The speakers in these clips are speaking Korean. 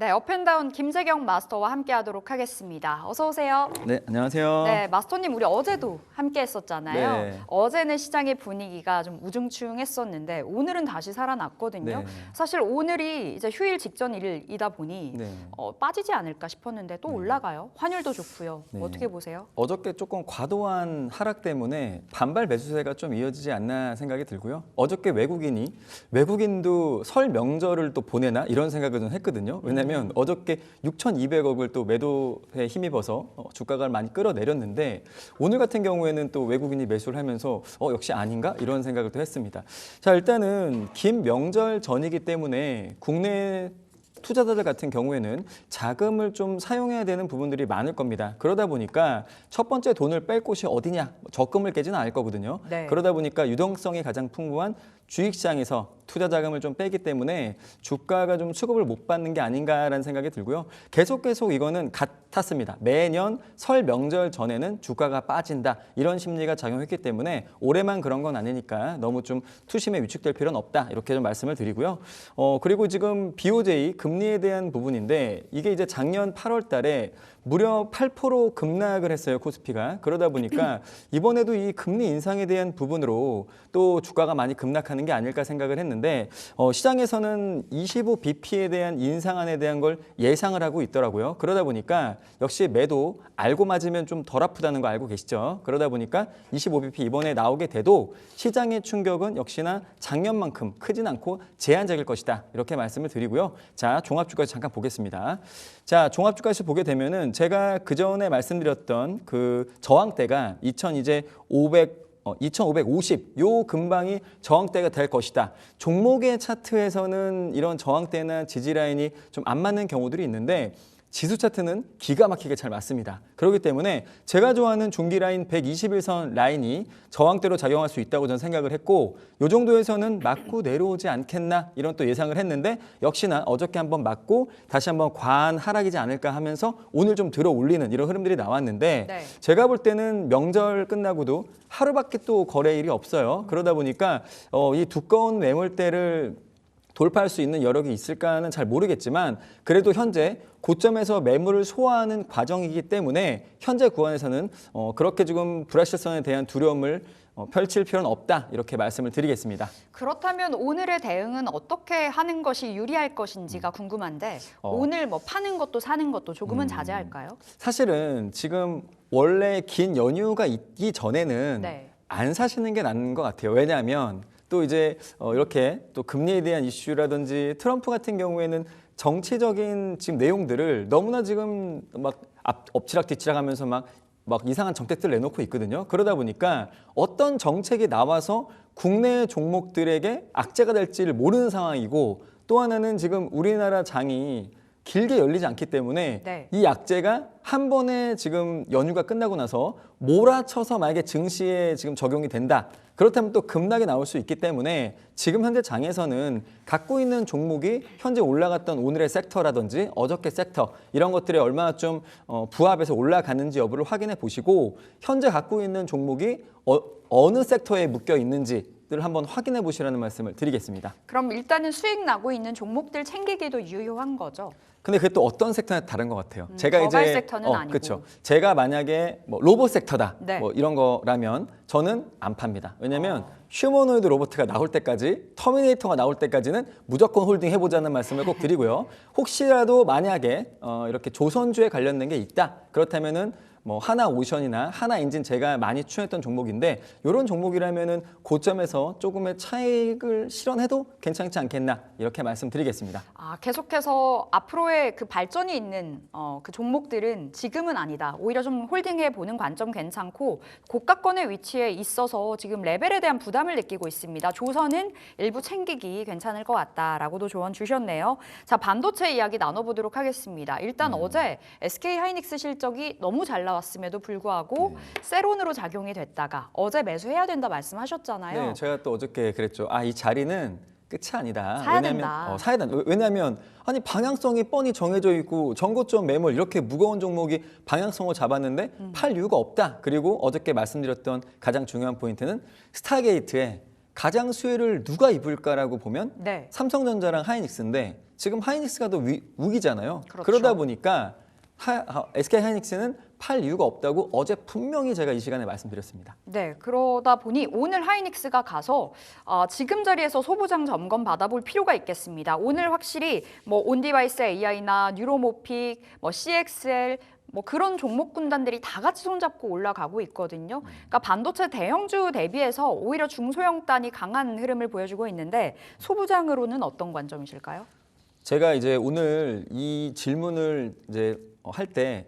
네, 업앤다운 김세경 마스터와 함께하도록 하겠습니다. 어서 오세요. 네, 안녕하세요. 네, 마스터님 우리 어제도 함께했었잖아요. 네. 어제는 시장의 분위기가 좀 우중충했었는데 오늘은 다시 살아났거든요. 네. 사실 오늘이 이제 휴일 직전일이다 보니 네. 빠지지 않을까 싶었는데 또 올라가요. 환율도 좋고요. 네. 어떻게 보세요? 어저께 조금 과도한 하락 때문에 반발 매수세가 좀 이어지지 않나 생각이 들고요. 어저께 외국인도 설 명절을 또 보내나 이런 생각을 좀 했거든요. 왜냐하면 어저께 6,200억을 또 매도에 힘입어서 주가가 많이 끌어내렸는데 오늘 같은 경우에는 또 외국인이 매수를 하면서 역시 아닌가 이런 생각을 또 했습니다. 자, 일단은 긴 명절 전이기 때문에 국내 투자자들 같은 경우에는 자금을 좀 사용해야 되는 부분들이 많을 겁니다. 그러다 보니까 첫 번째 돈을 뺄 곳이 어디냐? 적금을 깨지는 않을 거거든요. 네. 그러다 보니까 유동성이 가장 풍부한 주식시장에서 투자 자금을 좀 빼기 때문에 주가가 좀 수급을 못 받는 게 아닌가라는 생각이 들고요. 계속 이거는 같았습니다. 매년 설 명절 전에는 주가가 빠진다. 이런 심리가 작용했기 때문에 올해만 그런 건 아니니까 너무 좀 투심에 위축될 필요는 없다. 이렇게 좀 말씀을 드리고요. 그리고 지금 BOJ 금리에 대한 부분인데 이게 이제 작년 8월 달에 무려 8% 급락을 했어요, 코스피가. 그러다 보니까 이번에도 이 금리 인상에 대한 부분으로 또 주가가 많이 급락하는 게 아닐까 생각을 했는데 시장에서는 25bp에 대한 인상안에 대한 걸 예상을 하고 있더라고요. 그러다 보니까 역시 매도 알고 맞으면 좀 덜 아프다는 거 알고 계시죠? 그러다 보니까 25bp 이번에 나오게 돼도 시장의 충격은 역시나 작년만큼 크진 않고 제한적일 것이다. 이렇게 말씀을 드리고요. 자, 종합주가에서 잠깐 보겠습니다. 자, 종합주가에서 보게 되면은 제가 그 전에 말씀드렸던 그 저항대가 2,550 요 근방이 저항대가 될 것이다. 종목의 차트에서는 이런 저항대나 지지 라인이 좀 안 맞는 경우들이 있는데 지수 차트는 기가 막히게 잘 맞습니다. 그렇기 때문에 제가 좋아하는 중기 라인 121선 라인이 저항대로 작용할 수 있다고 저는 생각을 했고 이 정도에서는 맞고 내려오지 않겠나 이런 또 예상을 했는데 역시나 어저께 한번 맞고 다시 한번 과한 하락이지 않을까 하면서 오늘 좀 들어 올리는 이런 흐름들이 나왔는데 네. 제가 볼 때는 명절 끝나고도 하루밖에 또 거래일이 없어요. 그러다 보니까 이 두꺼운 매물대를 돌파할 수 있는 여력이 있을까는 잘 모르겠지만 그래도 현재 고점에서 매물을 소화하는 과정이기 때문에 현재 구간에서는 그렇게 지금 불확실성에 대한 두려움을 펼칠 필요는 없다 이렇게 말씀을 드리겠습니다. 그렇다면 오늘의 대응은 어떻게 하는 것이 유리할 것인지가 궁금한데 오늘 뭐 파는 것도 사는 것도 조금은 자제할까요? 사실은 지금 원래 긴 연휴가 있기 전에는 네. 안 사시는 게 나은 것 같아요. 왜냐하면 또 이제 이렇게 또 금리에 대한 이슈라든지 트럼프 같은 경우에는 정치적인 지금 내용들을 너무나 지금 막 엎치락뒤치락 하면서 막 이상한 정책들 내놓고 있거든요. 그러다 보니까 어떤 정책이 나와서 국내 종목들에게 악재가 될지를 모르는 상황이고 또 하나는 지금 우리나라 장이 길게 열리지 않기 때문에 네. 이 약재가 한 번에 지금 연휴가 끝나고 나서 몰아쳐서 만약에 증시에 지금 적용이 된다. 그렇다면 또 급락이 나올 수 있기 때문에 지금 현재 장에서는 갖고 있는 종목이 현재 올라갔던 오늘의 섹터라든지 어저께 섹터 이런 것들이 얼마나 좀 부합해서 올라가는지 여부를 확인해 보시고 현재 갖고 있는 종목이 어느 섹터에 묶여 있는지 를 한번 확인해 보시라는 말씀을 드리겠습니다. 그럼 일단은 수익 나고 있는 종목들 챙기기도 유효한 거죠. 근데 그게 또 어떤 섹터에 다른 것 같아요. 제가 저갈 이제 섹터는 아니고. 그렇죠. 제가 만약에 뭐 로봇 섹터다, 네. 뭐 이런 거라면 저는 안 팝니다. 왜냐하면 휴머노이드 로봇가 나올 때까지, 터미네이터가 나올 때까지는 무조건 홀딩 해보자는 말씀을 꼭 드리고요. 혹시라도 만약에 이렇게 조선주에 관련된 게 있다. 그렇다면은 뭐 하나오션이나 하나엔진 제가 많이 추천했던 종목인데 이런 종목이라면은 고점에서 조금의 차익을 실현해도 괜찮지 않겠나 이렇게 말씀드리겠습니다. 계속해서 앞으로의 그 발전이 있는 그 종목들은 지금은 아니다. 오히려 좀 홀딩해 보는 관점 괜찮고 고가권의 위치에 있어서 지금 레벨에 대한 부담을 느끼고 있습니다. 조선은 일부 챙기기 괜찮을 것 같다라고도 조언 주셨네요. 자, 반도체 이야기 나눠보도록 하겠습니다. 일단 어제 SK하이닉스 실적이 너무 잘 나왔음에도 불구하고 세론으로 작용이 됐다가 어제 매수해야 된다 말씀하셨잖아요. 네, 제가 또 어저께 그랬죠. 이 자리는 끝이 아니다. 사야 된다. 사야 된다. 왜냐하면 아니 방향성이 뻔히 정해져 있고 전고점 매물 이렇게 무거운 종목이 방향성을 잡았는데 팔 이유가 없다. 그리고 어저께 말씀드렸던 가장 중요한 포인트는 스타게이트에 가장 수혜를 누가 입을까라고 보면 네. 삼성전자랑 하이닉스인데 지금 하이닉스가 더 우기잖아요. 그렇죠. 그러다 보니까 SK 하이닉스는 팔 이유가 없다고 어제 분명히 제가 이 시간에 말씀드렸습니다. 네, 그러다 보니 오늘 하이닉스가 가서 지금 자리에서 소부장 점검 받아볼 필요가 있겠습니다. 오늘 확실히 뭐 온디바이스 AI나 뉴로모픽, 뭐 CXL 뭐 그런 종목 군단들이 다 같이 손잡고 올라가고 있거든요. 그러니까 반도체 대형주 대비해서 오히려 중소형단이 강한 흐름을 보여주고 있는데 소부장으로는 어떤 관점이실까요? 제가 이제 오늘 이 질문을 이제 할 때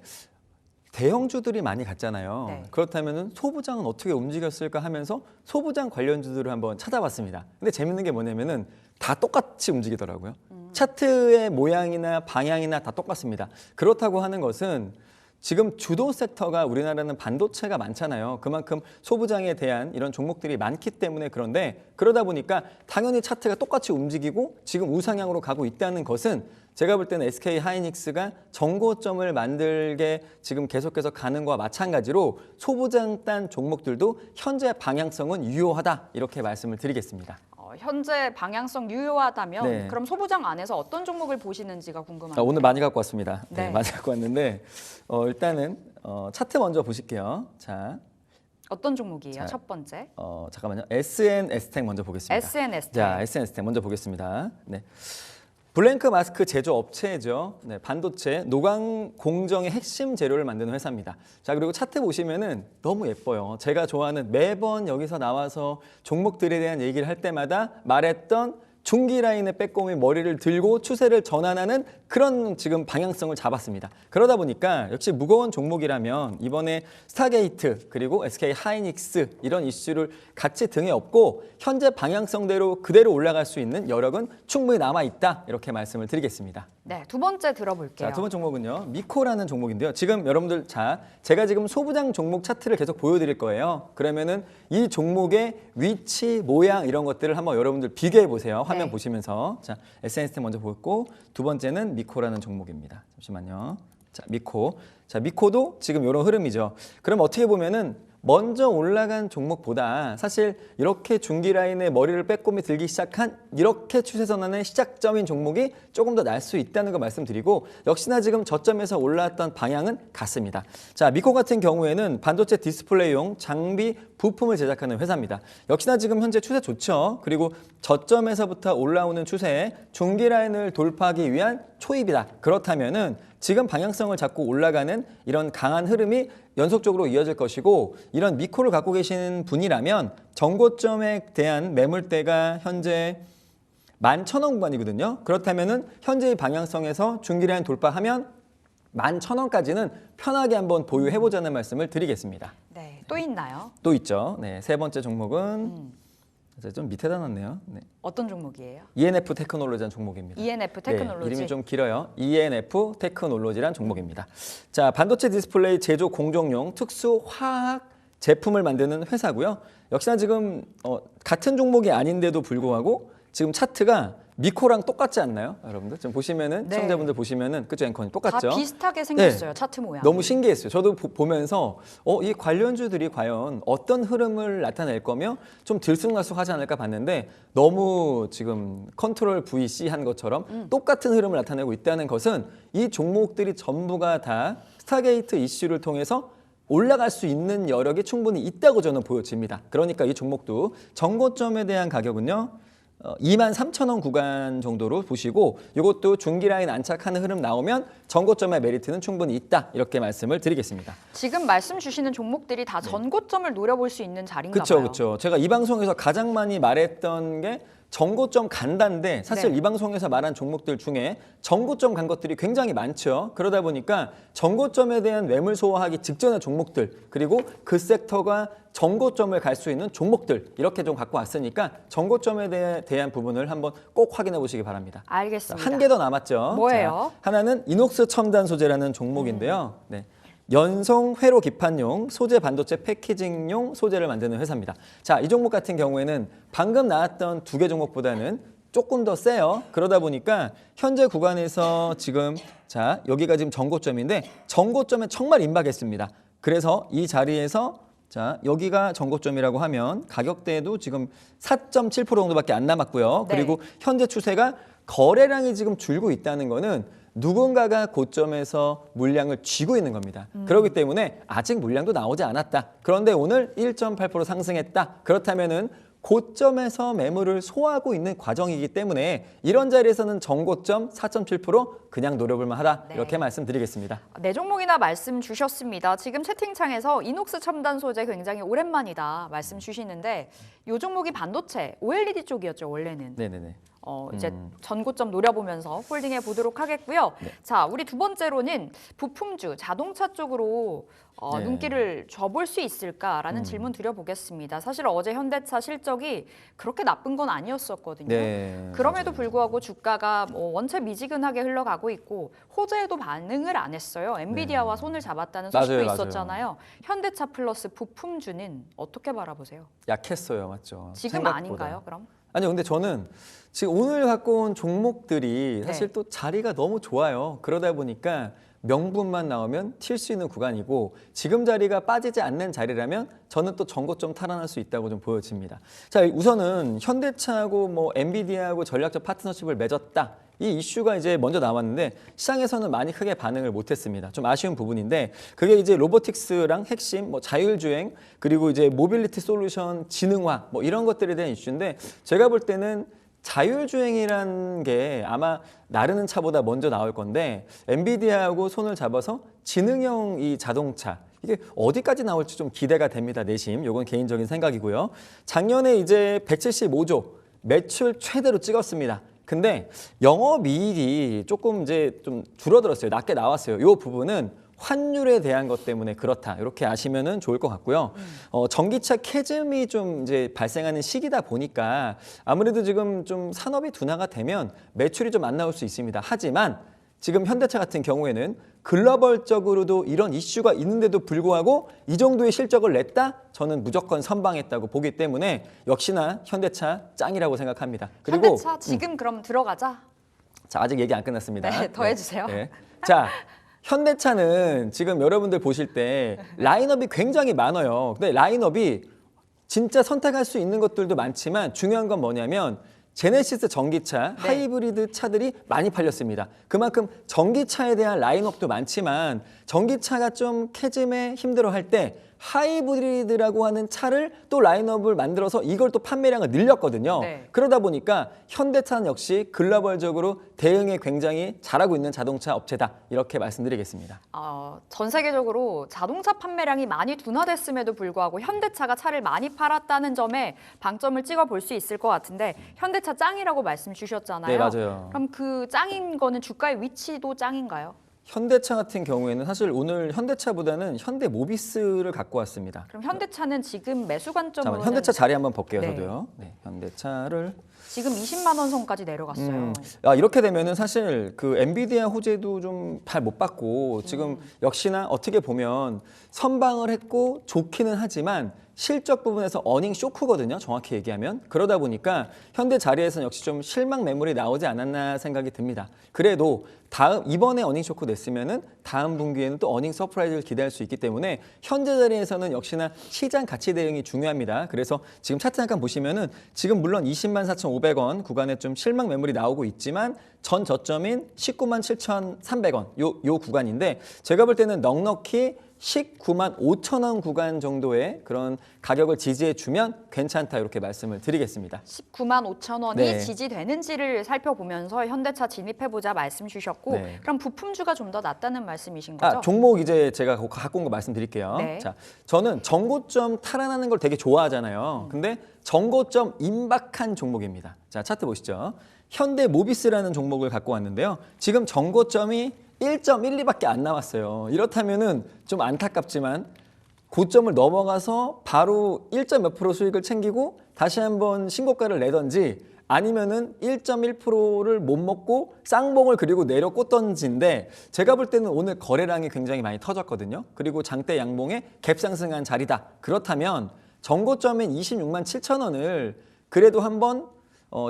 대형주들이 많이 갔잖아요. 네. 그렇다면은 소부장은 어떻게 움직였을까 하면서 소부장 관련주들을 한번 찾아봤습니다. 근데 재밌는 게 뭐냐면은 다 똑같이 움직이더라고요. 차트의 모양이나 방향이나 다 똑같습니다. 그렇다고 하는 것은 지금 주도 섹터가 우리나라는 반도체가 많잖아요. 그만큼 소부장에 대한 이런 종목들이 많기 때문에 그런데 그러다 보니까 당연히 차트가 똑같이 움직이고 지금 우상향으로 가고 있다는 것은 제가 볼 때는 SK 하이닉스가 정고점을 만들게 지금 계속해서 가는 거와 마찬가지로 소부장단 종목들도 현재 방향성은 유효하다 이렇게 말씀을 드리겠습니다. 현재 방향성 유효하다면 네. 그럼 소부장 안에서 어떤 종목을 보시는지가 궁금합니다. 오늘 많이 갖고 왔습니다. 네. 네, 많이 갖고 왔는데 일단은 차트 먼저 보실게요. 자, 어떤 종목이에요? 자, 첫 번째. 잠깐만요. SNS텍 먼저 보겠습니다. SNS. 자, SNS텍 먼저 보겠습니다. 네. 블랭크 마스크 제조 업체죠. 네, 반도체 노광 공정의 핵심 재료를 만드는 회사입니다. 자, 그리고 차트 보시면은 너무 예뻐요. 제가 좋아하는 매번 여기서 나와서 종목들에 대한 얘기를 할 때마다 말했던 중기 라인의 빼꼼히 머리를 들고 추세를 전환하는 그런 지금 방향성을 잡았습니다. 그러다 보니까 역시 무거운 종목이라면 이번에 스타게이트 그리고 SK 하이닉스 이런 이슈를 같이 등에 업고 현재 방향성대로 그대로 올라갈 수 있는 여력은 충분히 남아있다 이렇게 말씀을 드리겠습니다. 네, 두 번째 들어볼게요. 자, 두 번째 종목은요. 미코라는 종목인데요. 지금 여러분들 제가 지금 소부장 종목 차트를 계속 보여드릴 거예요. 그러면은 이 종목의 위치, 모양 이런 것들을 한번 여러분들 비교해 보세요. 화면 네. 보시면서. 자, SNS 먼저 보고 두 번째는 미코라는 종목입니다. 잠시만요. 자, 미코. 자, 미코도 지금 이런 흐름이죠. 그럼 어떻게 보면은 먼저 올라간 종목보다 사실 이렇게 중기 라인에 머리를 빼꼼히 들기 시작한 이렇게 추세 전환의 시작점인 종목이 조금 더 날 수 있다는 거 말씀드리고 역시나 지금 저점에서 올라왔던 방향은 같습니다. 자, 미코 같은 경우에는 반도체 디스플레이용 장비 부품을 제작하는 회사입니다. 역시나 지금 현재 추세 좋죠. 그리고 저점에서부터 올라오는 추세에 중기 라인을 돌파하기 위한 초입이다. 그렇다면은 지금 방향성을 잡고 올라가는 이런 강한 흐름이 연속적으로 이어질 것이고 이런 미코를 갖고 계신 분이라면 정고점에 대한 매물대가 현재 11,000원 구간이거든요. 그렇다면은 현재의 방향성에서 중기라인 돌파하면 11,000원까지는 편하게 한번 보유해보자는 말씀을 드리겠습니다. 네, 또 있나요? 또 있죠. 네, 세 번째 종목은 좀 밑에다 놨네요. 네. 어떤 종목이에요? ENF 테크놀로지라는 종목입니다. ENF 테크놀로지. 네, 이름이 좀 길어요. ENF 테크놀로지라는 종목입니다. 자, 반도체 디스플레이 제조 공정용 특수 화학 제품을 만드는 회사고요. 역시나 지금 같은 종목이 아닌데도 불구하고 지금 차트가 미코랑 똑같지 않나요? 여러분들 지금 보시면은 네. 시청자분들 보시면은 그죠 앵커님 똑같죠? 다 비슷하게 생겼어요. 네. 차트 모양. 너무 신기했어요. 저도 보면서 이 관련주들이 과연 어떤 흐름을 나타낼 거며 좀 들쑥날쑥하지 않을까 봤는데 너무 지금 컨트롤 VC 한 것처럼 똑같은 흐름을 나타내고 있다는 것은 이 종목들이 전부가 다 스타게이트 이슈를 통해서 올라갈 수 있는 여력이 충분히 있다고 저는 보여집니다. 그러니까 이 종목도 정고점에 대한 가격은요. 23,000원 구간 정도로 보시고 이것도 중기 라인 안착하는 흐름 나오면 전고점의 메리트는 충분히 있다 이렇게 말씀을 드리겠습니다. 지금 말씀 주시는 종목들이 다 전고점을 노려볼 수 있는 자리인가 그렇죠, 봐요. 그렇죠. 제가 이 방송에서 가장 많이 말했던 게 전고점 간다인데 사실 네. 이 방송에서 말한 종목들 중에 전고점 간 것들이 굉장히 많죠. 그러다 보니까 전고점에 대한 매물 소화하기 직전의 종목들 그리고 그 섹터가 전고점을 갈 수 있는 종목들 이렇게 좀 갖고 왔으니까 전고점에 대한 부분을 한번 꼭 확인해 보시기 바랍니다. 알겠습니다. 한 개 더 남았죠. 뭐예요? 자, 하나는 이녹스 첨단 소재라는 종목인데요. 네. 연성 회로 기판용 소재 반도체 패키징용 소재를 만드는 회사입니다. 자, 이 종목 같은 경우에는 방금 나왔던 두 개 종목보다는 조금 더 세요. 그러다 보니까 현재 구간에서 지금 자, 여기가 지금 전고점인데 전고점에 정말 임박했습니다. 그래서 이 자리에서 자, 여기가 전고점이라고 하면 가격대도 지금 4.7% 정도밖에 안 남았고요. 네. 그리고 현재 추세가 거래량이 지금 줄고 있다는 거는 누군가가 고점에서 물량을 쥐고 있는 겁니다. 그렇기 때문에 아직 물량도 나오지 않았다. 그런데 오늘 1.8% 상승했다. 그렇다면은 고점에서 매물을 소화하고 있는 과정이기 때문에 이런 자리에서는 정고점 4.7% 그냥 노려볼만 하다. 네. 이렇게 말씀드리겠습니다. 네 종목이나 말씀 주셨습니다. 지금 채팅창에서 이녹스 첨단 소재 굉장히 오랜만이다 말씀 주시는데 이 종목이 반도체 OLED 쪽이었죠 원래는. 네네네. 이제 전고점 노려보면서 홀딩해 보도록 하겠고요. 네. 자, 우리 두 번째로는 부품주 자동차 쪽으로 네. 눈길을 줘볼 수 있을까라는 질문 드려보겠습니다. 사실 어제 현대차 실적이 그렇게 나쁜 건 아니었었거든요. 네, 그럼에도 맞아요. 불구하고 주가가 원체 미지근하게 흘러가고 있고 호재에도 반응을 안 했어요. 엔비디아와 손을 잡았다는 소식도 맞아요, 맞아요. 있었잖아요. 현대차 플러스 부품주는 어떻게 바라보세요? 약했어요, 맞죠? 지금 생각보다. 아닌가요, 그럼? 아니요, 근데 저는 지금 오늘 갖고 온 종목들이 사실 네. 또 자리가 너무 좋아요. 그러다 보니까 명분만 나오면 튈 수 있는 구간이고 지금 자리가 빠지지 않는 자리라면 저는 또 전고점 탈환할 수 있다고 좀 보여집니다. 자, 우선은 현대차하고 뭐 엔비디아하고 전략적 파트너십을 맺었다. 이 이슈가 이제 먼저 나왔는데 시장에서는 많이 크게 반응을 못했습니다. 좀 아쉬운 부분인데 그게 이제 로보틱스랑 핵심, 뭐 자율주행 그리고 이제 모빌리티 솔루션 지능화 뭐 이런 것들에 대한 이슈인데 제가 볼 때는 자율주행이라는 게 아마 나르는 차보다 먼저 나올 건데 엔비디아하고 손을 잡아서 지능형 이 자동차 이게 어디까지 나올지 좀 기대가 됩니다. 내심 이건 개인적인 생각이고요. 작년에 이제 175조 매출 최대로 찍었습니다. 근데 영업이익이 조금 이제 좀 줄어들었어요. 낮게 나왔어요. 이 부분은 환율에 대한 것 때문에 그렇다. 이렇게 아시면은 좋을 것 같고요. 전기차 캐즘이 좀 이제 발생하는 시기다 보니까 아무래도 지금 좀 산업이 둔화가 되면 매출이 좀 안 나올 수 있습니다. 하지만 지금 현대차 같은 경우에는 글로벌적으로도 이런 이슈가 있는데도 불구하고 이 정도의 실적을 냈다? 저는 무조건 선방했다고 보기 때문에 역시나 현대차 짱이라고 생각합니다. 그리고 현대차 지금 그럼 들어가자. 자, 아직 얘기 안 끝났습니다. 네, 더 해주세요. 자, 현대차는 지금 여러분들 보실 때 라인업이 굉장히 많아요. 근데 라인업이 진짜 선택할 수 있는 것들도 많지만 중요한 건 뭐냐면 제네시스 전기차, 네. 하이브리드 차들이 많이 팔렸습니다. 그만큼 전기차에 대한 라인업도 많지만 전기차가 좀 캐즘에 힘들어할 때 하이브리드라고 하는 차를 또 라인업을 만들어서 이걸 또 판매량을 늘렸거든요. 네. 그러다 보니까 현대차는 역시 글로벌적으로 대응에 굉장히 잘하고 있는 자동차 업체다. 이렇게 말씀드리겠습니다. 전 세계적으로 자동차 판매량이 많이 둔화됐음에도 불구하고 현대차가 차를 많이 팔았다는 점에 방점을 찍어 볼 수 있을 것 같은데 현대차 짱이라고 말씀 주셨잖아요. 네, 맞아요. 그럼 그 짱인 거는 주가의 위치도 짱인가요? 현대차 같은 경우에는 사실 오늘 현대차보다는 현대모비스를 갖고 왔습니다. 그럼 현대차는 지금 매수 관점으로는 잠깐만, 현대차 자리 한번 볼게요, 네. 저도요. 네, 현대차를 지금 20만 원 선까지 내려갔어요. 이렇게 되면은 사실 그 엔비디아 호재도 좀 잘 못 받고 지금 역시나 어떻게 보면 선방을 했고 좋기는 하지만 실적 부분에서 어닝 쇼크거든요. 정확히 얘기하면. 그러다 보니까 현대 자리에서는 역시 좀 실망 매물이 나오지 않았나 생각이 듭니다. 그래도 이번에 어닝 쇼크 냈으면은 다음 분기에는 또 어닝 서프라이즈를 기대할 수 있기 때문에 현재 자리에서는 역시나 시장 가치 대응이 중요합니다. 그래서 지금 차트 잠깐 보시면은 지금 물론 20만 4,500원 구간에 좀 실망 매물이 나오고 있지만 전 저점인 19만 7,300원 요 구간인데 제가 볼 때는 넉넉히 19만 5천 원 구간 정도의 그런 가격을 지지해 주면 괜찮다 이렇게 말씀을 드리겠습니다. 19만 5천 원이 네. 지지되는지를 살펴보면서 현대차 진입해보자 말씀 주셨고 네. 그럼 부품주가 좀 더 낫다는 말씀이신 거죠? 종목 이제 제가 갖고 온 거 말씀드릴게요. 네. 자, 저는 정고점 탈환하는 걸 되게 좋아하잖아요. 근데 정고점 임박한 종목입니다. 자, 차트 보시죠. 현대모비스라는 종목을 갖고 왔는데요. 지금 정고점이 1.12밖에 안 나왔어요. 이렇다면은 좀 안타깝지만 고점을 넘어가서 바로 1.몇 프로 수익을 챙기고 다시 한번 신고가를 내던지 아니면은 1.1%를 못 먹고 쌍봉을 그리고 내려 꽂던지인데 제가 볼 때는 오늘 거래량이 굉장히 많이 터졌거든요. 그리고 장대 양봉에 갭 상승한 자리다. 그렇다면 정고점인 26만 7천 원을 그래도 한번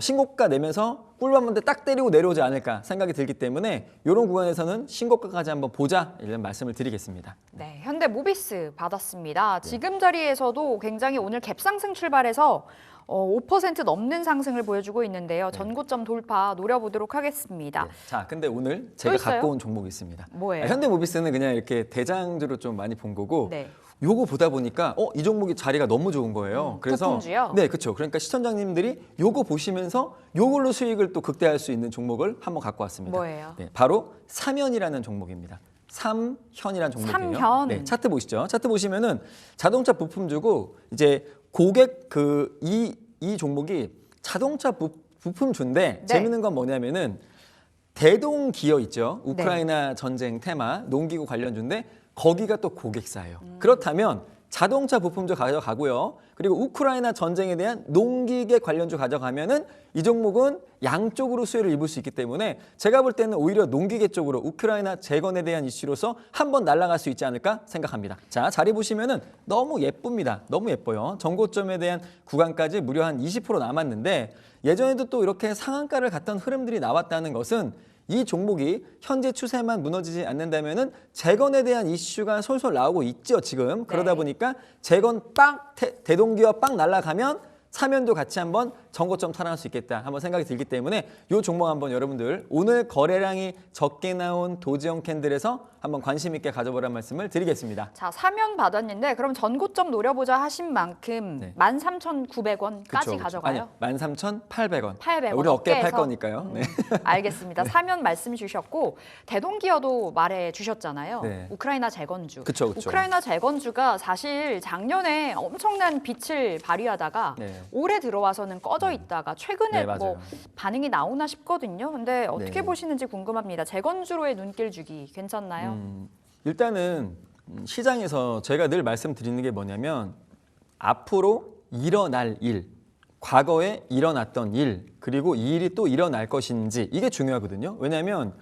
신고가 내면서 꿀밤 한대 딱 때리고 내려오지 않을까 생각이 들기 때문에 이런 구간에서는 신고가까지 한번 보자 이런 말씀을 드리겠습니다. 네, 현대모비스 받았습니다. 지금 자리에서도 굉장히 오늘 갭상승 출발해서 5% 넘는 상승을 보여주고 있는데요. 전고점 돌파 노려보도록 하겠습니다. 네. 자, 근데 오늘 제가 있어요? 갖고 온 종목이 있습니다. 뭐예요? 현대모비스는 그냥 이렇게 대장주로 좀 많이 본 거고 네. 요거 보다 보니까 이 종목이 자리가 너무 좋은 거예요. 그래서 부품주요? 네, 그렇죠. 그러니까 시청자님들이 요거 보시면서 요걸로 수익을 또 극대화할 수 있는 종목을 한번 갖고 왔습니다. 뭐예요? 네, 바로 삼현이라는 종목입니다. 삼현이라는 종목이에요. 삼현. 네, 차트 보시죠. 차트 보시면은 자동차 부품주고 이제 고객 이 종목이 자동차 부품주인데 네. 재밌는 건 뭐냐면은 대동 기어 있죠. 우크라이나 전쟁 테마 농기구 관련주인데 거기가 또 고객사예요. 그렇다면 자동차 부품주 가져가고요. 그리고 우크라이나 전쟁에 대한 농기계 관련주 가져가면은 이 종목은 양쪽으로 수혜를 입을 수 있기 때문에 제가 볼 때는 오히려 농기계 쪽으로 우크라이나 재건에 대한 이슈로서 한번 날아갈 수 있지 않을까 생각합니다. 자, 자리 보시면은 너무 예쁩니다. 너무 예뻐요. 정고점에 대한 구간까지 무려 한 20% 남았는데 예전에도 또 이렇게 상한가를 갔던 흐름들이 나왔다는 것은 이 종목이 현재 추세만 무너지지 않는다면은 재건에 대한 이슈가 솔솔 나오고 있죠, 지금. 그러다 보니까 재건 빵 대동기업 빵 날아가면 삼현도 같이 한번 정고점 탈환할 수 있겠다 한번 생각이 들기 때문에 이 종목 한번 여러분들 오늘 거래량이 적게 나온 도지형 캔들에서 한번 관심 있게 가져보라는 말씀을 드리겠습니다. 자, 사면 받았는데 그럼 전고점 노려보자 하신 만큼 네. 13,900원까지 가져가요? 아니요, 13,800원. 800원. 우리 어깨에 팔 어깨에서? 거니까요. 네. 알겠습니다. 사면 말씀 주셨고 대동기어도 말해 주셨잖아요. 네. 우크라이나 재건주. 그쵸. 우크라이나 재건주가 사실 작년에 엄청난 빛을 발휘하다가 네. 올해 들어와서는 꺼져 있다가 최근에 네, 맞아요. 뭐 반응이 나오나 싶거든요. 근데 어떻게 네. 보시는지 궁금합니다. 재건주로의 눈길 주기 괜찮나요? 일단은 시장에서 제가 늘 말씀드리는 게 뭐냐면 앞으로 일어날 일, 과거에 일어났던 일, 그리고 이 일이 또 일어날 것인지 이게 중요하거든요. 왜냐하면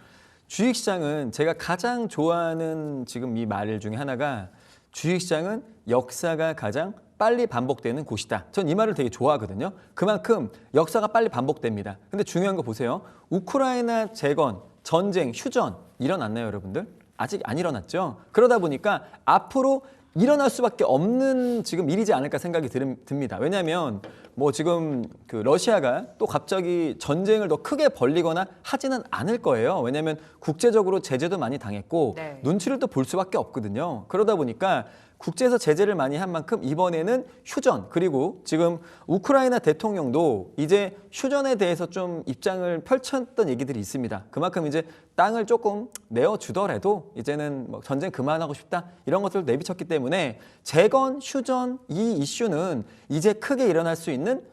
주식시장은 제가 가장 좋아하는 지금 이 말 중에 하나가 주식시장은 역사가 가장 빨리 반복되는 곳이다. 전 이 말을 되게 좋아하거든요. 그만큼 역사가 빨리 반복됩니다. 근데 중요한 거 보세요. 우크라이나 재건, 전쟁, 휴전 일어났나요, 여러분들? 아직 안 일어났죠. 그러다 보니까 앞으로 일어날 수밖에 없는 지금 일이지 않을까 생각이 듭니다. 왜냐하면 뭐 지금 그 러시아가 또 갑자기 전쟁을 더 크게 벌리거나 하지는 않을 거예요. 왜냐하면 국제적으로 제재도 많이 당했고 네. 눈치를 또 볼 수밖에 없거든요. 그러다 보니까 국제에서 제재를 많이 한 만큼 이번에는 휴전 그리고 지금 우크라이나 대통령도 이제 휴전에 대해서 좀 입장을 펼쳤던 얘기들이 있습니다. 그만큼 이제 땅을 조금 내어주더라도 이제는 뭐 전쟁 그만하고 싶다 이런 것들을 내비쳤기 때문에 재건, 휴전 이 이슈는 이제 크게 일어날 수 있는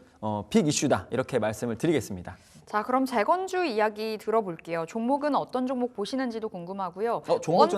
빅 이슈다 이렇게 말씀을 드리겠습니다. 자, 그럼 재건주 이야기 들어볼게요. 종목은 어떤 종목 보시는지도 궁금하고요. 종목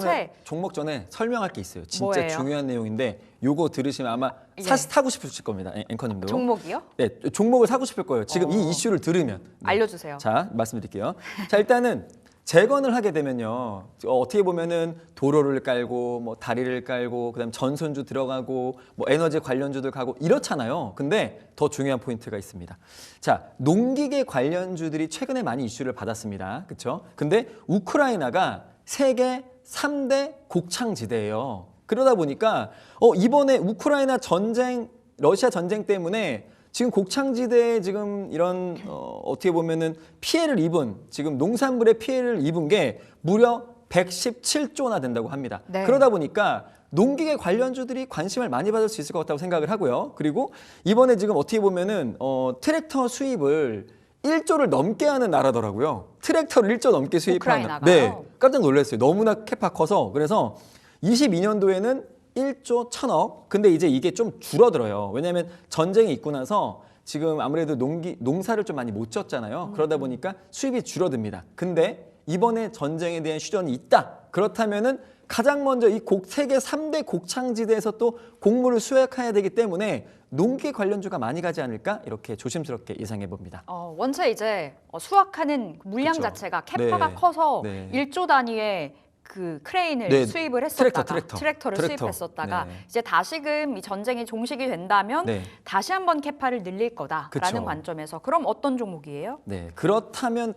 전에 설명할 게 있어요. 진짜 뭐예요? 중요한 내용인데 요거 들으시면 아마 예. 사고 싶으실 겁니다. 앵커님도. 종목이요? 네, 종목을 사고 싶을 거예요. 지금 이 이슈를 들으면. 네. 알려주세요. 자, 말씀드릴게요. 자, 일단은 재건을 하게 되면요. 어떻게 보면은 도로를 깔고 뭐 다리를 깔고 그다음 전선주 들어가고 뭐 에너지 관련주들 가고 이렇잖아요. 근데 더 중요한 포인트가 있습니다. 자, 농기계 관련주들이 최근에 많이 이슈를 받았습니다. 그렇죠? 근데 우크라이나가 세계 3대 곡창지대예요. 그러다 보니까 이번에 우크라이나 전쟁, 러시아 전쟁 때문에 지금 곡창지대에 지금 이런 어떻게 보면은 피해를 입은 지금 농산물의 피해를 입은 게 무려 117조나 된다고 합니다. 네. 그러다 보니까 농기계 관련주들이 관심을 많이 받을 수 있을 것 같다고 생각을 하고요. 그리고 이번에 지금 어떻게 보면은 트랙터 수입을 1조를 넘게 하는 나라더라고요. 트랙터를 1조 넘게 수입하는 나라. 네, 깜짝 놀랐어요. 너무나 캐파 커서 그래서 22년도에는 1조 1,000억. 근데 이제 이게 좀 줄어들어요. 왜냐하면 전쟁이 있고 나서 지금 아무래도 농사를 좀 많이 못 졌잖아요. 그러다 보니까 수입이 줄어듭니다. 근데 이번에 전쟁에 대한 휴전이 있다. 그렇다면은 가장 먼저 이 세계 3대 곡창지대에서 또 곡물을 수확해야 되기 때문에 농기 관련주가 많이 가지 않을까 이렇게 조심스럽게 예상해 봅니다. 원체 이제 수확하는 물량 그쵸. 자체가 캐파가 네. 커서 네. 1조 단위의 그 크레인을 네, 수입을 했었다가 트랙터. 수입했었다가 네. 이제 다시금 이 전쟁이 종식이 된다면 네. 다시 한번 캐파를 늘릴 거다라는 그쵸. 관점에서 그럼 어떤 종목이에요? 네, 그렇다면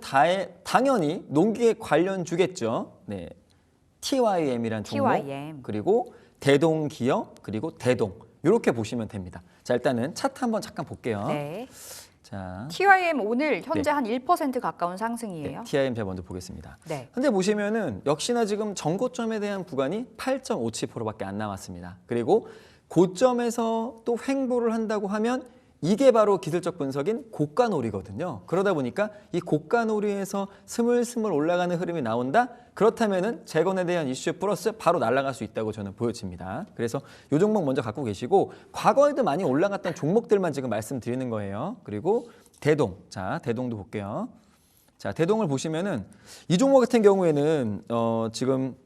당연히 농기계 관련주겠죠. 네, TYM이란 종목 TYM. 그리고 대동기업 그리고 대동 이렇게 보시면 됩니다. 자, 일단은 차트 한번 잠깐 볼게요. 네. 자, TIM 오늘 현재 네. 한 1% 가까운 상승이에요. TIM 제가 먼저 보겠습니다. 네. 현재 보시면은 역시나 지금 전고점에 대한 구간이 8.57%밖에 안 남았습니다. 그리고 고점에서 또 횡보를 한다고 하면 이게 바로 기술적 분석인 고가놀이거든요. 그러다 보니까 이 고가놀이에서 스물스물 올라가는 흐름이 나온다? 그렇다면은 재건에 대한 이슈 플러스 바로 날아갈 수 있다고 저는 보여집니다. 그래서 이 종목 먼저 갖고 계시고 과거에도 많이 올라갔던 종목들만 지금 말씀드리는 거예요. 그리고 대동, 자 대동도 볼게요. 자 대동을 보시면은 이 종목 같은 경우에는 지금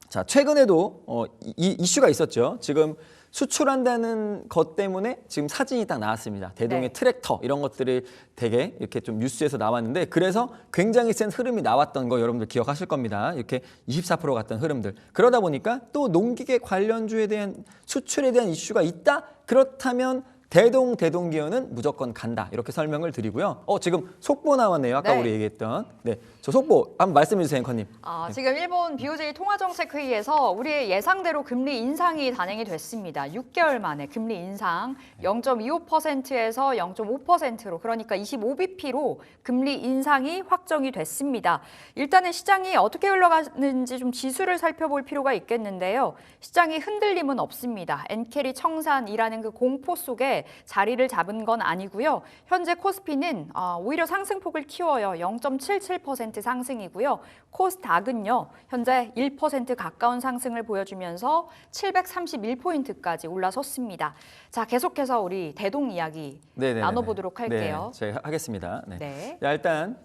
자 최근에도 이 이슈가 있었죠. 지금 수출한다는 것 때문에 지금 사진이 딱 나왔습니다. 대동의 네. 트랙터 이런 것들이 되게 이렇게 좀 뉴스에서 나왔는데 그래서 굉장히 센 흐름이 나왔던 거 여러분들 기억하실 겁니다. 이렇게 24% 갔던 흐름들. 그러다 보니까 또 농기계 관련주에 대한 수출에 대한 이슈가 있다? 그렇다면 대동기어는 무조건 간다. 이렇게 설명을 드리고요. 지금 속보 나왔네요. 아까 네. 우리 얘기했던. 네, 저 속보 한번 말씀해 주세요, 앵커님. 지금 일본 BOJ 통화정책회의에서 우리의 예상대로 금리 인상이 단행이 됐습니다. 6개월 만에 금리 인상 0.25%에서 0.5%로 그러니까 25bp로 금리 인상이 확정이 됐습니다. 일단은 시장이 어떻게 흘러가는지 좀 지수를 살펴볼 필요가 있겠는데요. 시장이 흔들림은 없습니다. 엔캐리 청산이라는 그 공포 속에 자리를 잡은 건 아니고요. 현재 코스피는 오히려 상승폭을 키워요. 0.77% 상승이고요. 코스닥은요. 현재 1% 가까운 상승을 보여주면서 731포인트까지 올라섰습니다. 자, 계속해서 우리 대동 이야기 나눠보도록 할게요. 네, 제가 하겠습니다. 네. 네. 자, 일단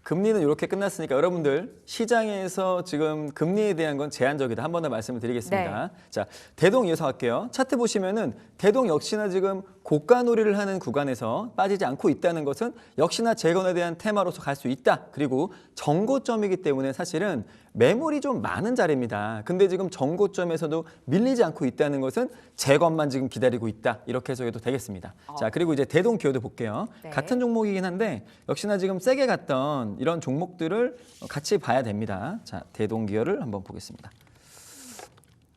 금리는 이렇게 끝났으니까 여러분들 시장에서 지금 금리에 대한 건 제한적이다. 한 번 더 말씀을 드리겠습니다. 자, 대동 이어서 할게요. 차트 보시면은 대동 역시나 지금 고가놀이를 하는 구간에서 빠지지 않고 있다는 것은 역시나 재건에 대한 테마로서 갈 수 있다. 그리고 정고점이기 때문에 사실은 매물이 좀 많은 자리입니다. 근데 지금 정고점에서도 밀리지 않고 있다는 것은 재건만 지금 기다리고 있다. 이렇게 해석해도 되겠습니다. 자, 그리고 이제 대동 기어도 볼게요. 네. 같은 종목이긴 한데 역시나 지금 세게 갔던 이런 종목들을 같이 봐야 됩니다. 자, 대동 기어를 한번 보겠습니다.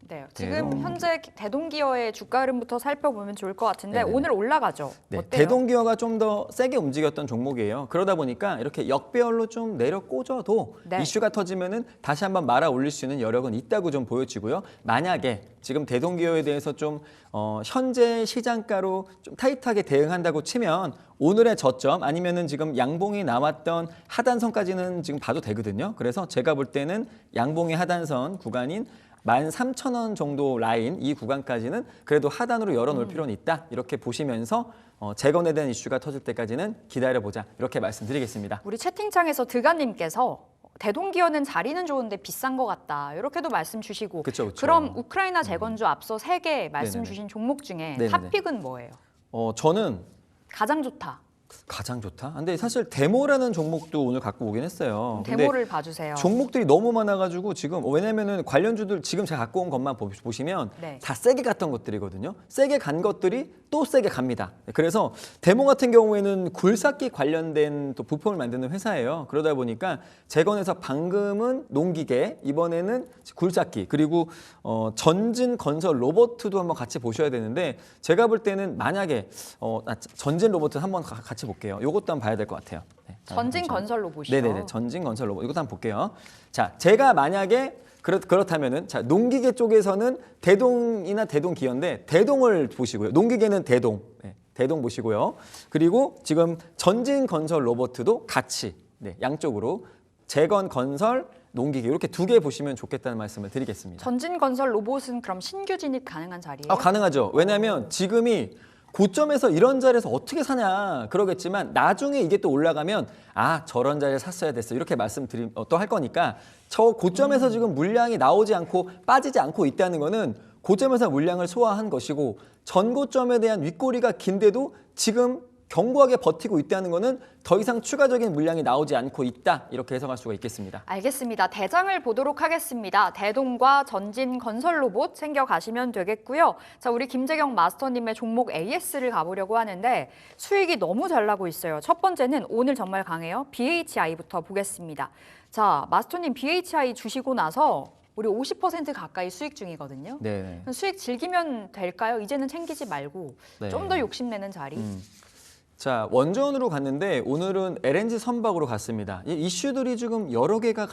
네, 지금 현재 대동기어의 주가 흐름부터 살펴보면 좋을 것 같은데 네네네. 오늘 올라가죠. 네, 어때요? 대동기어가 좀 더 세게 움직였던 종목이에요. 그러다 보니까 이렇게 역배열로 좀 내려 꽂아도 네. 이슈가 터지면은 다시 한번 말아 올릴 수 있는 여력은 있다고 좀 보여지고요. 만약에 지금 대동기어에 대해서 좀 현재 시장가로 좀 타이트하게 대응한다고 치면 오늘의 저점 아니면은 지금 양봉이 나왔던 하단선까지는 지금 봐도 되거든요. 그래서 제가 볼 때는 양봉의 하단선 구간인 13,000원 정도 라인 이 구간까지는 그래도 하단으로 열어놓을 필요는 있다. 이렇게 보시면서 재건에 대한 이슈가 터질 때까지는 기다려보자. 이렇게 말씀드리겠습니다. 우리 채팅창에서 드가님께서 대동기어는 자리는 좋은데 비싼 것 같다. 이렇게도 말씀 주시고 그쵸. 그럼 우크라이나 재건주 앞서 3개 말씀 네네네. 주신 종목 중에 네네네. 탑픽은 뭐예요? 저는 가장 좋다. 가장 좋다. 근데 사실 데모라는 종목도 오늘 갖고 오긴 했어요. 근데 데모를 봐주세요. 종목들이 너무 많아가지고 지금 왜냐면은 관련주들 지금 제가 갖고 온 것만 보시면 네. 다 세게 갔던 것들이거든요. 세게 간 것들이 또 세게 갑니다. 그래서 데모 같은 경우에는 굴삭기 관련된 또 부품을 만드는 회사예요. 그러다 보니까 재건에서 방금은 농기계, 이번에는 굴삭기 그리고 전진 건설 로봇도 한번 같이 보셔야 되는데 제가 볼 때는 만약에 전진 로봇 한번 같이 볼게요. 이것도 한번 봐야 될 것 같아요. 네, 전진 건설 로봇이요. 네네네, 전진 건설 로봇 이것도 한번 볼게요. 자, 제가 만약에 그렇다면은 자 농기계 쪽에서는 대동이나 대동기어인데 대동을 보시고요. 농기계는 대동, 네, 대동 보시고요. 그리고 지금 전진 건설 로봇도 같이 양쪽으로 재건 건설 농기계 이렇게 두 개 보시면 좋겠다는 말씀을 드리겠습니다. 전진 건설 로봇은 그럼 신규 진입 가능한 자리예요? 가능하죠. 왜냐하면 지금이 고점에서 이런 자리에서 어떻게 사냐 그러겠지만 나중에 이게 또 올라가면 저런 자리에 샀어야 됐어 이렇게 말씀드림 또 할 거니까 저 고점에서 지금 물량이 나오지 않고 빠지지 않고 있다는 거는 고점에서 물량을 소화한 것이고 전고점에 대한 윗꼬리가 긴데도 지금 견고하게 버티고 있다는 거는 더 이상 추가적인 물량이 나오지 않고 있다 이렇게 해석할 수가 있겠습니다. 알겠습니다. 대장을 보도록 하겠습니다. 대동과 전진 건설 로봇 챙겨가시면 되겠고요. 자, 우리 김재경 마스터님의 종목 AS를 가보려고 하는데 수익이 너무 잘 나고 있어요. 첫 번째는 오늘 정말 강해요. BHI부터 보겠습니다. 자, 마스터님 BHI 주시고 나서 우리 50% 가까이 수익 중이거든요. 네. 수익 즐기면 될까요? 이제는 챙기지 말고 네. 좀 더 욕심내는 자리. 자, 원전으로 갔는데 오늘은 LNG 선박으로 갔습니다. 이 이슈들이 지금 여러 개가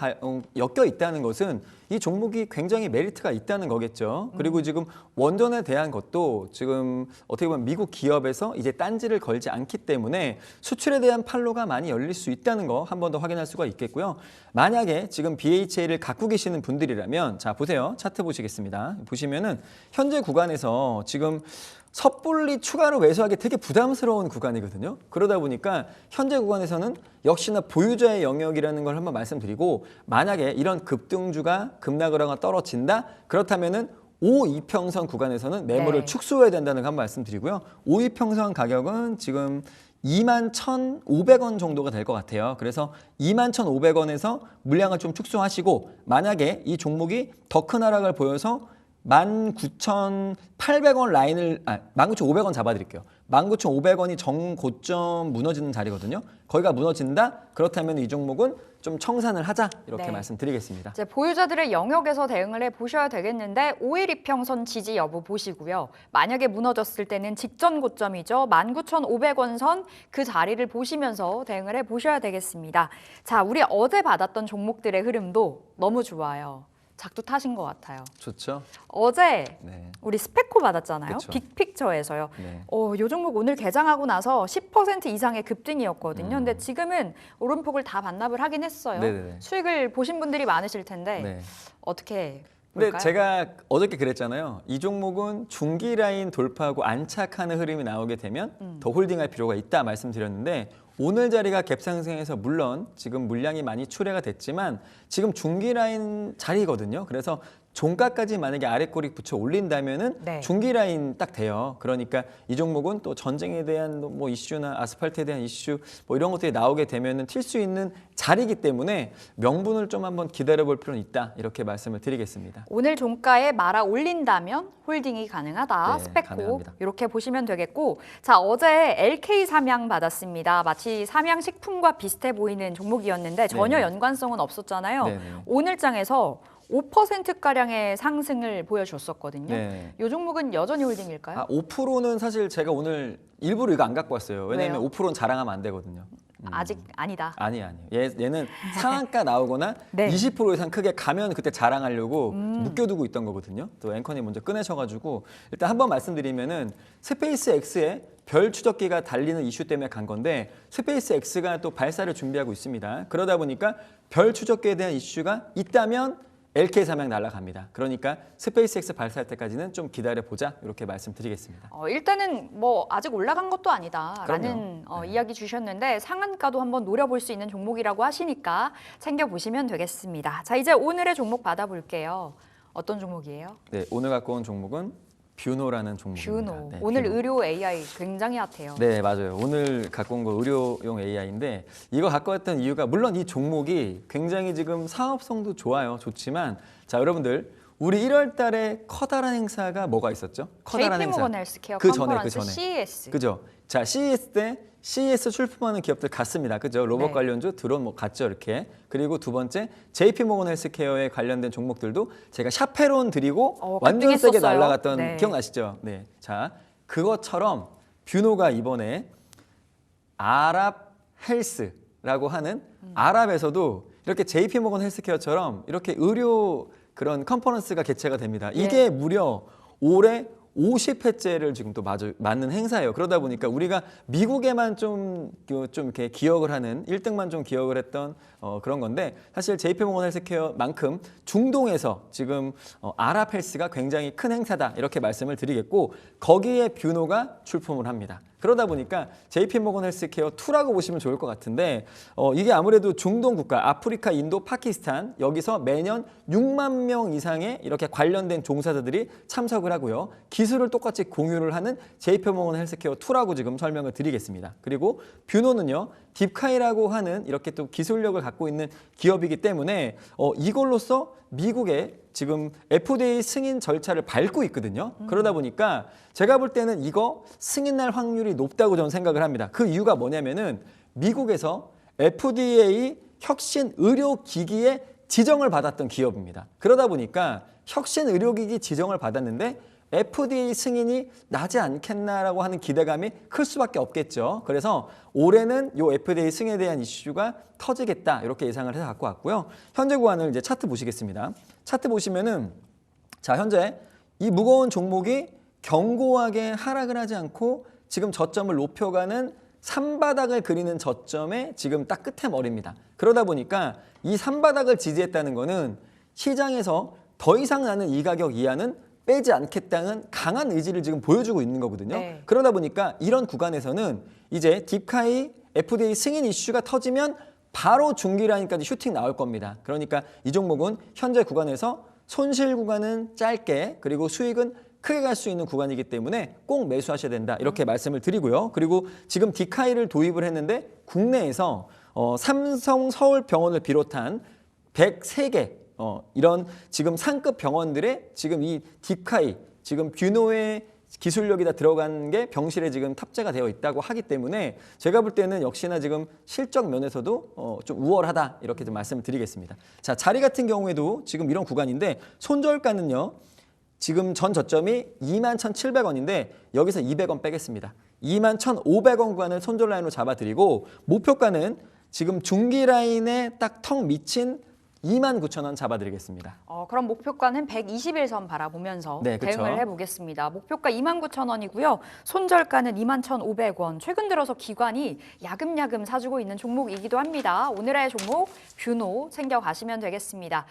엮여 있다는 것은 이 종목이 굉장히 메리트가 있다는 거겠죠. 그리고 지금 원전에 대한 것도 지금 어떻게 보면 미국 기업에서 이제 딴지를 걸지 않기 때문에 수출에 대한 판로가 많이 열릴 수 있다는 거 한 번 더 확인할 수가 있겠고요. 만약에 지금 BHA를 갖고 계시는 분들이라면 자, 보세요. 차트 보시겠습니다. 보시면은 현재 구간에서 지금 섣불리 추가로 매수하기 되게 부담스러운 구간이거든요. 그러다 보니까 현재 구간에서는 역시나 보유자의 영역이라는 걸 한번 말씀드리고 만약에 이런 급등주가 급락을 하거나 떨어진다? 그렇다면은 5이평선 구간에서는 매물을 네. 축소해야 된다는 거 한번 말씀드리고요. 5이평선 가격은 지금 21,500원 정도가 될 것 같아요. 그래서 21,500원에서 물량을 좀 축소하시고 만약에 이 종목이 더 큰 하락을 보여서 19,800원 라인을 19,500원 잡아드릴게요. 19,500원이 정고점 무너지는 자리거든요. 거기가 무너진다? 그렇다면 이 종목은 좀 청산을 하자 이렇게 네. 말씀드리겠습니다. 이제 보유자들의 영역에서 대응을 해 보셔야 되겠는데 5일 이평선 지지 여부 보시고요. 만약에 무너졌을 때는 직전 고점이죠. 19,500원 선 그 자리를 보시면서 대응을 해 보셔야 되겠습니다. 자, 우리 어제 받았던 종목들의 흐름도 너무 좋아요. 작두 타신 것 같아요. 좋죠? 어제 네. 우리 스페코 받았잖아요. 그쵸. 빅픽처에서요. 네. 요 종목 오늘 개장하고 나서 10% 이상의 급등이었거든요. 근데 지금은 오름폭을 다 반납을 하긴 했어요. 네네네. 수익을 보신 분들이 많으실 텐데 네. 어떻게 근데 볼까요? 제가 어저께 그랬잖아요. 이 종목은 중기 라인 돌파하고 안착하는 흐름이 나오게 되면 더 홀딩할 필요가 있다 말씀드렸는데 오늘 자리가 갭 상승해서 물론 지금 물량이 많이 출회가 됐지만 지금 중기 라인 자리거든요. 그래서 종가까지 만약에 아래 꼬리 붙여 올린다면은 네. 중기 라인 딱 돼요. 그러니까 이 종목은 또 전쟁에 대한 뭐 이슈나 아스팔트에 대한 이슈 뭐 이런 것들이 나오게 되면은 튈 수 있는 자리이기 때문에 명분을 좀 한번 기다려 볼 필요는 있다. 이렇게 말씀을 드리겠습니다. 오늘 종가에 말아 올린다면 홀딩이 가능하다. 네, 스페코 가능합니다. 이렇게 보시면 되겠고 자 어제 LK 삼양 받았습니다. 마치 삼양식품과 비슷해 보이는 종목이었는데 전혀 네. 연관성은 없었잖아요. 네, 네. 오늘 장에서 5%가량의 상승을 보여줬었거든요. 네. 이 종목은 여전히 홀딩일까요? 5%는 사실 제가 오늘 일부러 이거 안 갖고 왔어요. 왜냐하면 왜요? 5%는 자랑하면 안 되거든요. 아직 아니다. 아니에요. 얘는 상한가 나오거나 네. 20% 이상 크게 가면 그때 자랑하려고 묶여두고 있던 거거든요. 또 앵커님 먼저 꺼내셔가지고 일단 한번 말씀드리면은 스페이스 X에 별 추적기가 달리는 이슈 때문에 간 건데 스페이스 X가 또 발사를 준비하고 있습니다. 그러다 보니까 별 추적기에 대한 이슈가 있다면 LK 삼양 날아갑니다. 그러니까 스페이스X 발사할 때까지는 좀 기다려보자 이렇게 말씀드리겠습니다. 일단은 뭐 아직 올라간 것도 아니다라는 그럼요. 네. 이야기 주셨는데 상한가도 한번 노려볼 수 있는 종목이라고 하시니까 챙겨보시면 되겠습니다. 자 이제 오늘의 종목 받아볼게요. 어떤 종목이에요? 네, 오늘 갖고 온 종목은 뷰노라는 종목입니다. 뷰노. 네, 오늘 뷰노. 의료 AI 굉장히 핫해요. 네, 맞아요. 오늘 갖고 온 거 의료용 AI인데 이거 갖고 왔던 이유가 물론 이 종목이 굉장히 지금 사업성도 좋아요. 좋지만 자, 여러분들 우리 1월 달에 커다란 행사가 뭐가 있었죠? 커다란 행사. JP모건 헬스케어 그 전에, 컨퍼런스 그 전에. CES. 그죠? 자, CES 때 CES 출품하는 기업들 갔습니다. 그죠? 로봇 네. 관련주 드론 뭐 갔죠, 이렇게. 그리고 두 번째 JP모건 헬스케어에 관련된 종목들도 제가 샤페론 드리고 완전 세게 급등했었어요. 날아갔던 네. 기억나시죠? 네. 자, 그것처럼 뷰노가 이번에 아랍 헬스라고 하는 아랍에서도 이렇게 JP모건 헬스케어처럼 이렇게 의료 그런 컨퍼런스가 개최가 됩니다. 이게 무려 올해 50회째를 지금 또 맞는 행사예요. 그러다 보니까 우리가 미국에만 좀 이렇게 기억을 하는 1등만 좀 기억을 했던 그런 건데 사실 JP모건 헬스케어만큼 중동에서 지금 아랍 헬스가 굉장히 큰 행사다 이렇게 말씀을 드리겠고 거기에 뷰노가 출품을 합니다. 그러다 보니까 JP모건 헬스케어 2라고 보시면 좋을 것 같은데 이게 아무래도 중동 국가, 아프리카, 인도, 파키스탄 여기서 매년 6만 명 이상의 이렇게 관련된 종사자들이 참석을 하고요. 기술을 똑같이 공유를 하는 JP모건 헬스케어 2라고 지금 설명을 드리겠습니다. 그리고 뷰노는요. 딥카이라고 하는 이렇게 또 기술력을 갖고 있는 기업이기 때문에 이걸로써 미국의 지금 FDA 승인 절차를 밟고 있거든요. 그러다 보니까 제가 볼 때는 이거 승인날 확률이 높다고 저는 생각을 합니다. 그 이유가 뭐냐면은 미국에서 FDA 혁신 의료기기의 지정을 받았던 기업입니다. 그러다 보니까 혁신 의료기기 지정을 받았는데 FDA 승인이 나지 않겠나라고 하는 기대감이 클 수밖에 없겠죠. 그래서 올해는 이 FDA 승인에 대한 이슈가 터지겠다 이렇게 예상을 해서 갖고 왔고요. 현재 구간을 이제 차트 보시겠습니다. 차트 보시면은 자 현재 이 무거운 종목이 견고하게 하락을 하지 않고 지금 저점을 높여가는 산바닥을 그리는 저점에 지금 딱 끝에 머립니다. 그러다 보니까 이 산바닥을 지지했다는 거는 시장에서 더 이상 나는 이 가격 이하는 빼지 않겠다는 강한 의지를 지금 보여주고 있는 거거든요. 네. 그러다 보니까 이런 구간에서는 이제 딥카이 FDA 승인 이슈가 터지면 바로 중기 라인까지 슈팅 나올 겁니다. 그러니까 이 종목은 현재 구간에서 손실 구간은 짧게 그리고 수익은 크게 갈 수 있는 구간이기 때문에 꼭 매수하셔야 된다 이렇게 말씀을 드리고요. 그리고 지금 딥카이를 도입을 했는데 국내에서 삼성 서울병원을 비롯한 103개 이런 지금 상급 병원들의 지금 이 딥카이 지금 뷰노의 기술력이 다 들어간 게 병실에 지금 탑재가 되어 있다고 하기 때문에 제가 볼 때는 역시나 지금 실적 면에서도 좀 우월하다 이렇게 좀 말씀을 드리겠습니다. 자, 자리 같은 경우에도 지금 이런 구간인데 손절가는요. 지금 전 저점이 21,700원인데 여기서 200원 빼겠습니다. 21,500원 구간을 손절 라인으로 잡아드리고 목표가는 지금 중기 라인에 딱 턱 미친 29,000원 잡아드리겠습니다. 그럼 목표가는 121선 바라보면서 네, 그쵸. 대응을 해보겠습니다. 목표가 29,000원이고요. 손절가는 21,500원. 최근 들어서 기관이 야금야금 사주고 있는 종목이기도 합니다. 오늘의 종목 뷰노 챙겨가시면 되겠습니다.